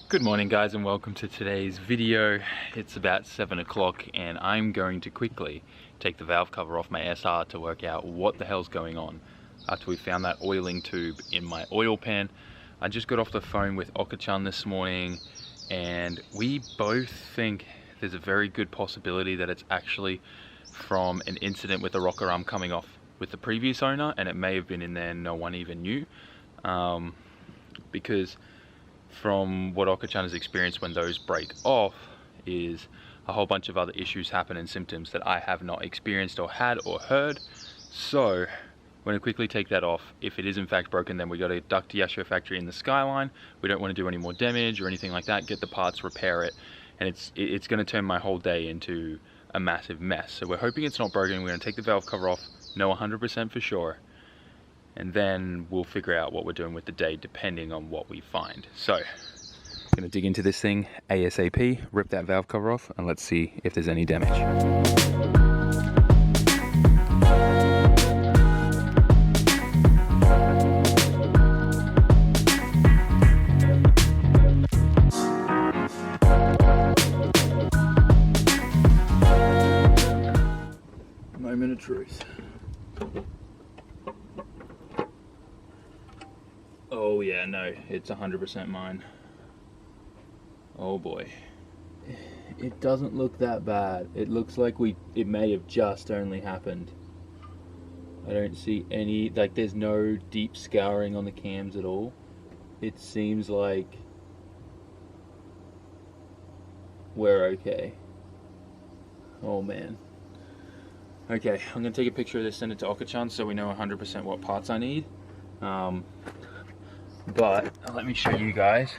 Good morning guys and welcome to today's video. It's about 7 o'clock and I'm going to quickly take the valve cover off my SR to work out what the hell's going on after we found that oiling tube in my oil pan. I just got off the phone with Oka-chan this morning and we both think there's a very good possibility that it's actually from an incident with the rocker arm coming off with the previous owner, and it may have been in there no one even knew, because from what Oka-chan has experienced when those break off is a whole bunch of other issues happen and symptoms that I have not experienced or had or heard. So we're going to quickly take that off. If it is in fact broken, then we got to duck to Yashio factory in the Skyline. We don't want to do any more damage or anything like that. Get the parts, repair it, and it's going to turn my whole day into a massive mess. So we're hoping it's not broken. We're going to take the valve cover off, know 100% for sure, and then we'll figure out what we're doing with the day depending on what we find. So I'm gonna dig into this thing ASAP, rip that valve cover off, and let's see if there's any damage. Moment of truth. Oh yeah, no, it's 100% mine. Oh boy. It doesn't look that bad. It looks like it may have just only happened. I don't see any, like there's no deep scouring on the cams at all. It seems like we're okay. Oh man. Okay, I'm gonna take a picture of this, send it to Oka-chan so we know 100% what parts I need. But let me show you guys.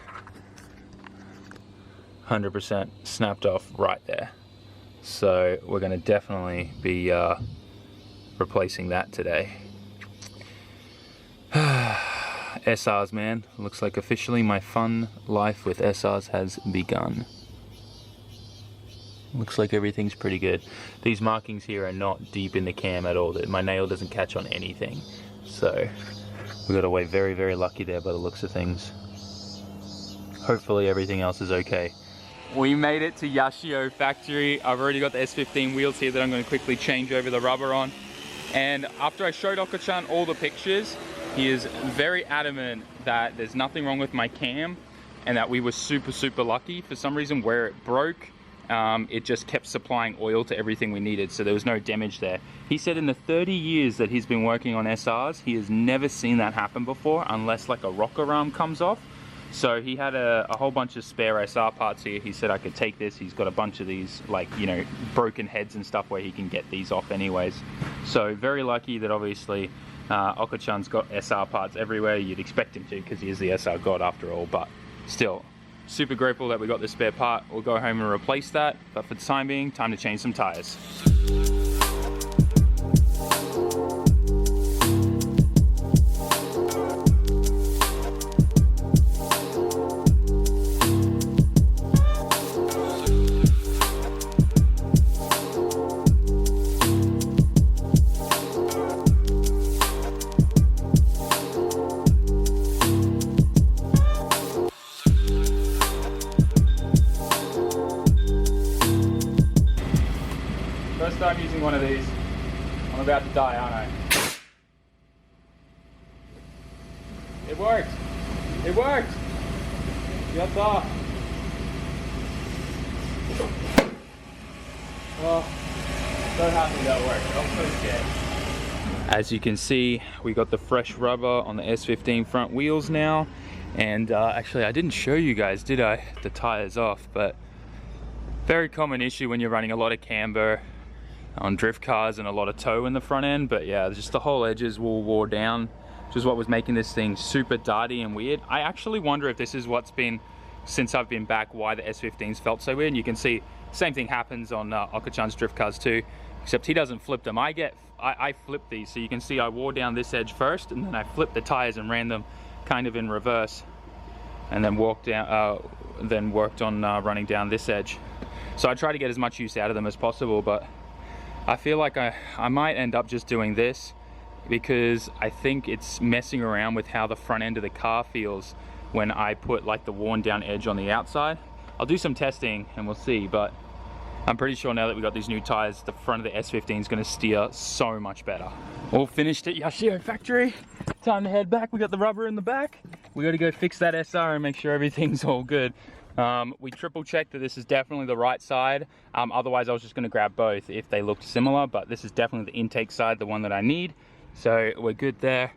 100% snapped off right there. So we're going to definitely be replacing that today. SRs, man. Looks like officially my fun life with SRs has begun. Looks like everything's pretty good. These markings here are not deep in the cam at all. My nail doesn't catch on anything. So we got away very, very lucky there by the looks of things. Hopefully everything else is okay. We made it to Yashio factory. I've already got the S15 wheels here that I'm going to quickly change over the rubber on. And after I showed Oka-chan all the pictures, he is very adamant that there's nothing wrong with my cam and that we were super, super lucky. For some reason, where it broke, it just kept supplying oil to everything we needed, so there was no damage there. He said in the 30 years that he's been working on SRs, he has never seen that happen before unless like a rocker arm comes off. So he had a whole bunch of spare SR parts here. He said I could take this. He's got a bunch of these, like, you know, broken heads and stuff where he can get these off anyways. So very lucky that obviously Oka-chan's got SR parts everywhere. You'd expect him to because he is the SR god after all, but still super grateful that we got the spare part. We'll go home and replace that, but for the time being, time to change some tires. First time using one of these. I'm about to die, aren't I? It worked! It worked! Yatta! Oh, so happy that worked. I'm so scared. As you can see, we got the fresh rubber on the S15 front wheels now. And actually, I didn't show you guys, did I? The tires off, but very common issue when you're running a lot of camber on drift cars and a lot of toe in the front end. But yeah, just the whole edges all wore down, which is what was making this thing super darty and weird. I actually wonder if this is what's been, since I've been back, why the S15s felt so weird. And you can see same thing happens on Oka-chan's drift cars too, except he doesn't flip them. I flip these, so you can see I wore down this edge first and then I flipped the tires and ran them kind of in reverse, and then worked on running down this edge. So I try to get as much use out of them as possible, but I feel like I might end up just doing this because I think it's messing around with how the front end of the car feels when I put like the worn down edge on the outside. I'll do some testing and we'll see, but I'm pretty sure now that we got these new tires, the front of the S15 is going to steer so much better. All finished at Yoshimura factory. Time to head back. We got the rubber in the back. We got to go fix that SR and make sure everything's all good. We triple checked that this is definitely the right side. Otherwise I was just going to grab both if they looked similar, but this is definitely the intake side, the one that I need. So we're good there.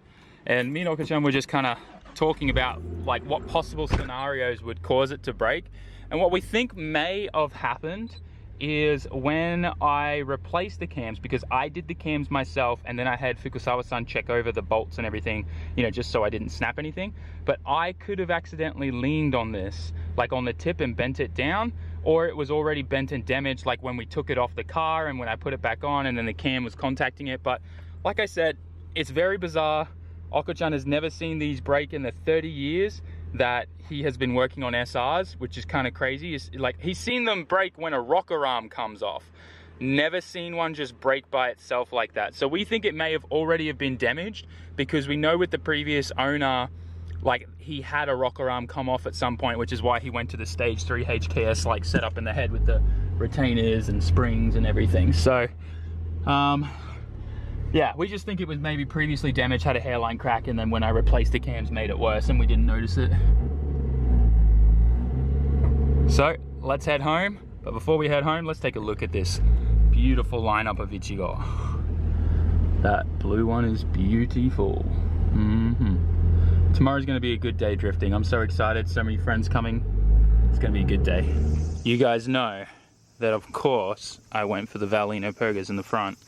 And me and Oka-chan were just kind of talking about like what possible scenarios would cause it to break. And what we think may have happened is when I replaced the cams, because I did the cams myself and then I had Fukusawa-san check over the bolts and everything, you know, just so I didn't snap anything. But I could have accidentally leaned on this, like on the tip, and bent it down, or it was already bent and damaged, like when we took it off the car and when I put it back on and then the cam was contacting it. But like I said, it's very bizarre. Oka-chan has never seen these break in the 30 years that he has been working on SRs, which is kind of crazy. Like, he's seen them break when a rocker arm comes off. Never seen one just break by itself like that. So we think it may have already have been damaged, because we know with the previous owner, like, he had a rocker arm come off at some point, which is why he went to the stage 3 HKS like setup in the head with the retainers and springs and everything. So yeah, we just think it was maybe previously damaged, had a hairline crack, and then when I replaced the cams made it worse and we didn't notice it. So let's head home. But before we head home, let's take a look at this beautiful lineup of Ichigo. That blue one is beautiful. Tomorrow's gonna be a good day drifting. I'm so excited, so many friends coming. It's gonna be a good day. You guys know that of course I went for the Valino Pergas in the front.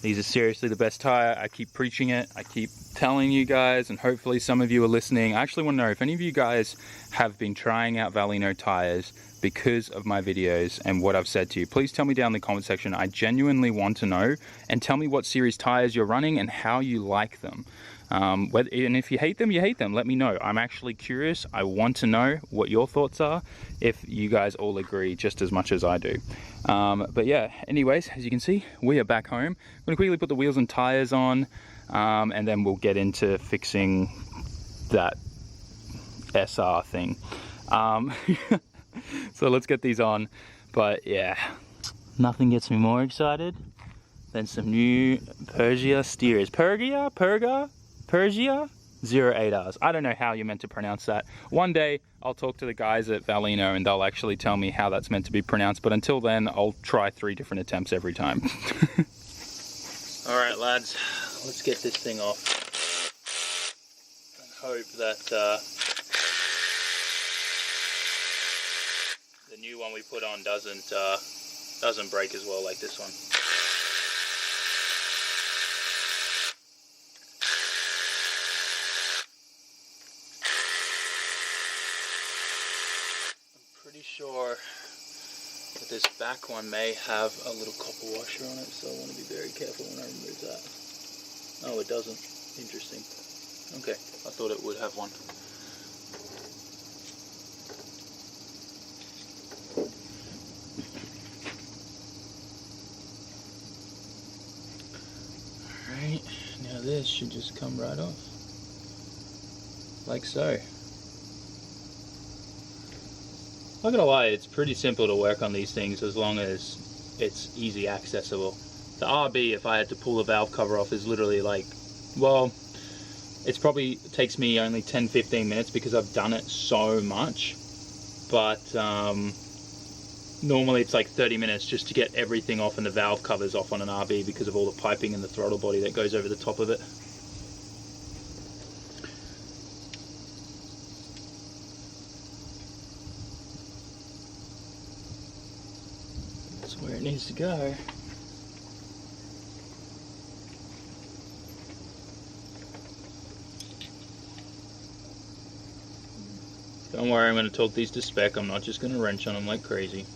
These are seriously the best tire. I keep preaching it. I keep telling you guys, and hopefully some of you are listening. I actually want to know if any of you guys have been trying out Valino tires because of my videos and what I've said to you. Please tell me down in the comment section. I genuinely want to know, and tell me what series tires you're running and how you like them. And if you hate them, you hate them. Let me know. I'm actually curious. I want to know what your thoughts are, if you guys all agree just as much as I do. But yeah, anyways, as you can see, we are back home. I'm gonna quickly put the wheels and tires on, and then we'll get into fixing that SR thing. So let's get these on. But yeah, nothing gets me more excited than some new Pergia steers. Pergia 08Rs. I don't know how you're meant to pronounce that. One day I'll talk to the guys at Valino and they'll actually tell me how that's meant to be pronounced, but until then I'll try 3 different attempts every time. Alright lads, let's get this thing off and hope that the new one we put on doesn't break as well like this one. Pretty sure that this back one may have a little copper washer on it, so I want to be very careful when I remove that. Oh, it doesn't. Interesting. Okay, I thought it would have one. Alright, now this should just come right off. Like so. Not gonna lie, it's pretty simple to work on these things as long as it's easy accessible. The RB, if I had to pull the valve cover off, is literally like, well, it's probably takes me only 10-15 minutes because I've done it so much. But normally it's like 30 minutes just to get everything off and the valve covers off on an RB because of all the piping and the throttle body that goes over the top of it. That's where it needs to go. Don't worry, I'm going to talk these to spec. I'm not just going to wrench on them like crazy.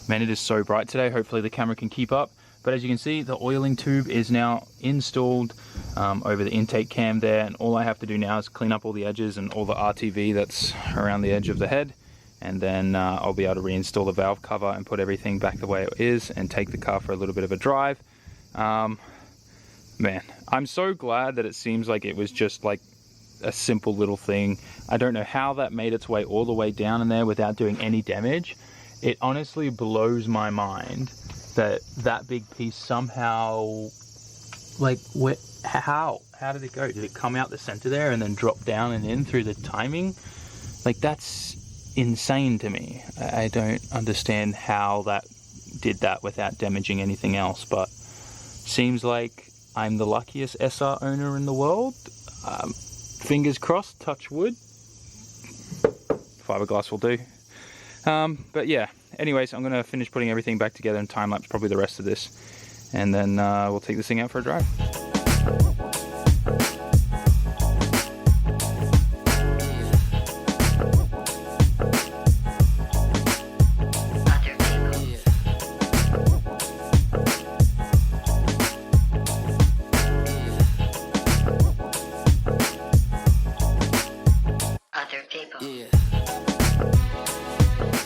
Man, it is so bright today. Hopefully the camera can keep up. But as you can see, the oiling tube is now installed over the intake cam there. And all I have to do now is clean up all the edges and all the RTV that's around the edge of the head. and then I'll be able to reinstall the valve cover and put everything back the way it is and take the car for a little bit of a drive. Man, I'm so glad that it seems like it was just like a simple little thing. I don't know how that made its way all the way down in there without doing any damage. It honestly blows my mind that that big piece somehow, like, how did it go? Did it come out the center there and then drop down and in through the timing? Like, that's insane to me. I don't understand how that did that without damaging anything else, but seems like I'm the luckiest SR owner in the world. Fingers crossed, touch wood. Fiberglass will do. But yeah, anyways, I'm gonna finish putting everything back together and time lapse probably the rest of this, and then we'll take this thing out for a drive.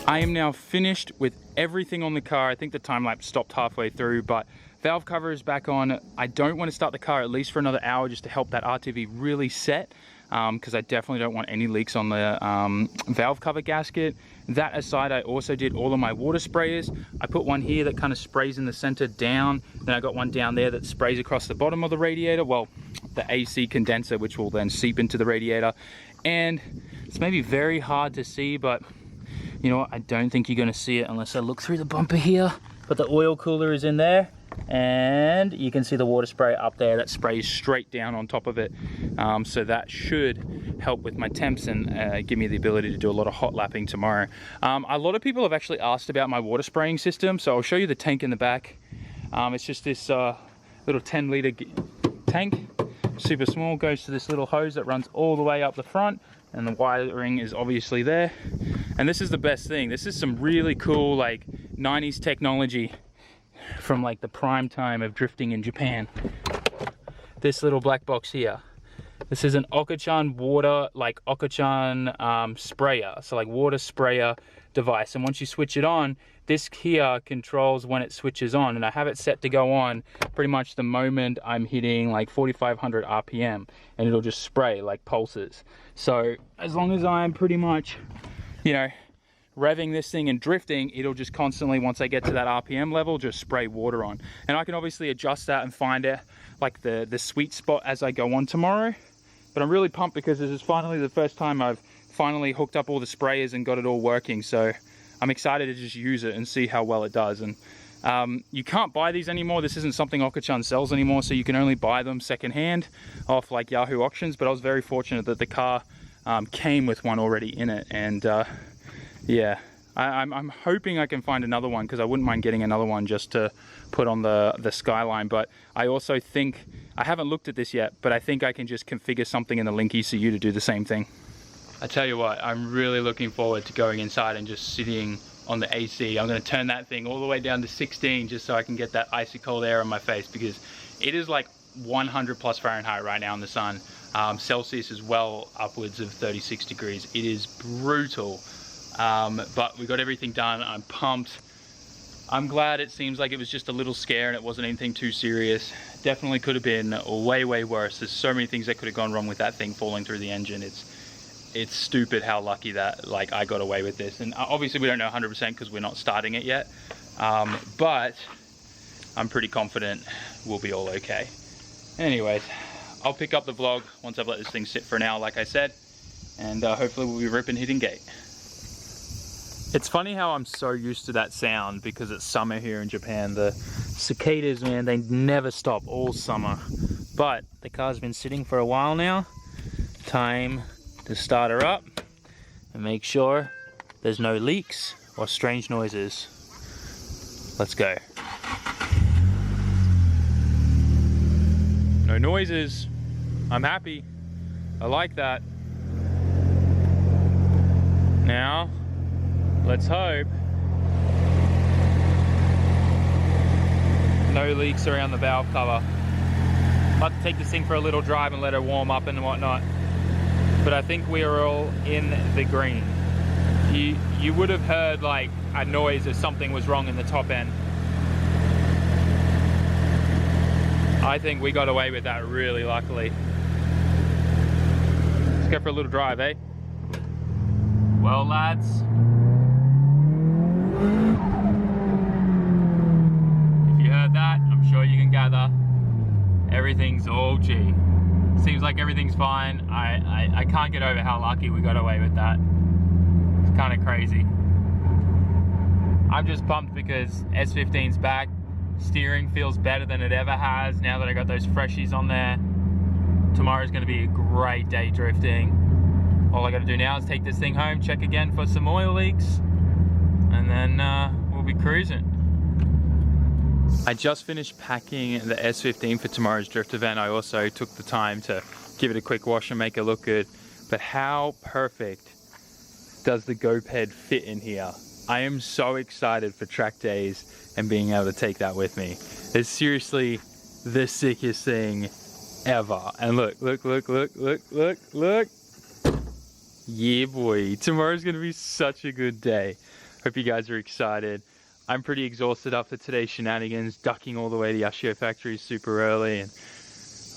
I am now finished with everything on the car. I think the time lapse stopped halfway through, but valve cover is back on. I don't want to start the car at least for another hour just to help that RTV really set, because I definitely don't want any leaks on the valve cover gasket. That aside, I also did all of my water sprayers. I put one here that kind of sprays in the center down. Then I got one down there that sprays across the bottom of the radiator. Well, the AC condenser, which will then seep into the radiator. And it's maybe very hard to see, but you know what, I don't think you're going to see it unless I look through the bumper here. But the oil cooler is in there, and you can see the water spray up there that sprays straight down on top of it. So that should help with my temps and give me the ability to do a lot of hot lapping tomorrow. A lot of people have actually asked about my water spraying system, so I'll show you the tank in the back. It's just this little 10-litre tank, super small, goes to this little hose that runs all the way up the front, and the wiring is obviously there. And this is the best thing. This is some really cool, like, 90s technology from like the prime time of drifting in Japan. This little black box here. This is an Okachan water, like Okachan sprayer. So like water sprayer device. And once you switch it on, this here controls when it switches on. And I have it set to go on pretty much the moment I'm hitting like 4,500 RPM. And it'll just spray like pulses. So as long as I'm pretty much, you know, revving this thing and drifting, it'll just constantly, once I get to that RPM level, just spray water on. And I can obviously adjust that and find it like the sweet spot as I go on tomorrow. But I'm really pumped because this is finally the first time I've finally hooked up all the sprayers and got it all working. So I'm excited to just use it and see how well it does. And you can't buy these anymore. This isn't something Okachan sells anymore, so you can only buy them secondhand off like Yahoo auctions. But I was very fortunate that the car came with one already in it. And yeah, I'm hoping I can find another one, because I wouldn't mind getting another one just to put on the Skyline. But I also think, I haven't looked at this yet, but I think I can just configure something in the Link ECU to do the same thing. I tell you what, I'm really looking forward to going inside and just sitting on the AC. I'm going to turn that thing all the way down to 16 just so I can get that icy cold air on my face, because it is like 100 plus Fahrenheit right now in the sun. Celsius is well upwards of 36 degrees. It is brutal. But we got everything done. I'm pumped. I'm glad it seems like it was just a little scare and it wasn't anything too serious. Definitely could have been way, way worse. There's so many things that could have gone wrong with that thing falling through the engine. It's stupid how lucky that like I got away with this. And obviously we don't know 100% because we're not starting it yet. But I'm pretty confident we'll be all okay. Anyways, I'll pick up the vlog once I've let this thing sit for an hour, like I said. And hopefully we'll be ripping hitting gate. It's funny how I'm so used to that sound because it's summer here in Japan. The cicadas, man, they never stop all summer. But the car's been sitting for a while now. Time to start her up and make sure there's no leaks or strange noises. Let's go. No noises. I'm happy. I like that. Now, let's hope no leaks around the valve cover. I'll have to take this thing for a little drive and let her warm up and whatnot. But I think we are all in the green. You would have heard like a noise if something was wrong in the top end. I think we got away with that really luckily. Let's go for a little drive, eh? Well, lads, if you heard that, I'm sure you can gather everything's all G. Seems like everything's fine. I can't get over how lucky we got away with that. It's kind of crazy. I'm just pumped because S15's back. Steering feels better than it ever has now that I got those freshies on there. Tomorrow's going to be a great day drifting. All I got to do now is take this thing home, check again for some oil leaks, and then we'll be cruising. I just finished packing the S15 for tomorrow's drift event. I also took the time to give it a quick wash and make it look good. But how perfect does the GoPed fit in here? I am so excited for track days and being able to take that with me. It's seriously the sickest thing ever. And look. Yeah, boy. Tomorrow's gonna be such a good day. Hope you guys are excited. I'm pretty exhausted after today's shenanigans, ducking all the way to Yashio factory super early, and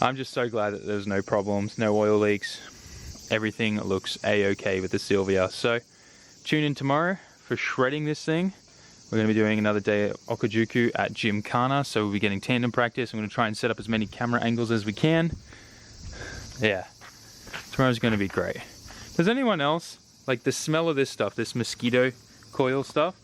I'm just so glad that there's no problems, no oil leaks. Everything looks a-okay with the Silvia. So tune in tomorrow for shredding this thing. We're going to be doing another day at Okajuku at Gymkhana, so we'll be getting tandem practice. I'm going to try and set up as many camera angles as we can. Yeah, tomorrow's going to be great. Does anyone else like the smell of this stuff, this mosquito coil stuff?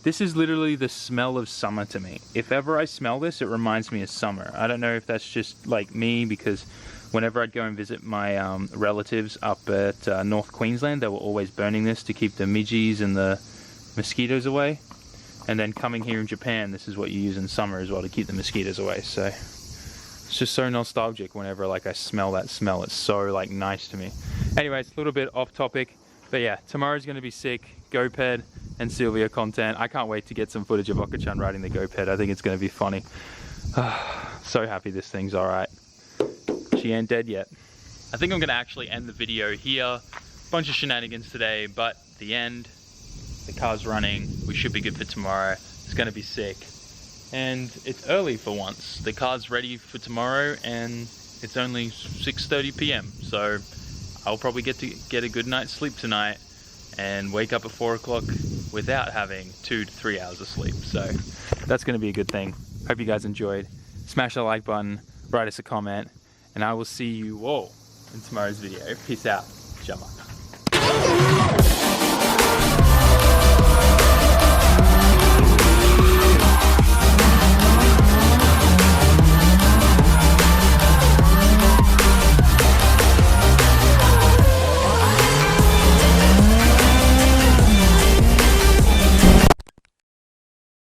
This is literally the smell of summer to me. If ever I smell this, it reminds me of summer. I don't know if that's just like me, because whenever I'd go and visit my relatives up at North Queensland, they were always burning this to keep the midges and the mosquitoes away. And then coming here in Japan, this is what you use in summer as well to keep the mosquitoes away. So it's just so nostalgic whenever like I smell that smell. It's so like nice to me. Anyways, a little bit off topic, but yeah, tomorrow's going to be sick. GoPed and Silvia content. I can't wait to get some footage of Oka-chan riding the GoPed. I think it's going to be funny. So happy this thing's all right. She ain't dead yet. I think I'm going to actually end the video here. Bunch of shenanigans today, but the end. The car's running. We should be good for tomorrow. It's going to be sick. And it's early for once. The car's ready for tomorrow and it's only 6:30 p.m. So I'll probably get to get a good night's sleep tonight and wake up at 4 o'clock without having 2 to 3 hours of sleep. So that's going to be a good thing. Hope you guys enjoyed. Smash the like button, write us a comment, and I will see you all in tomorrow's video. Peace out. Shama.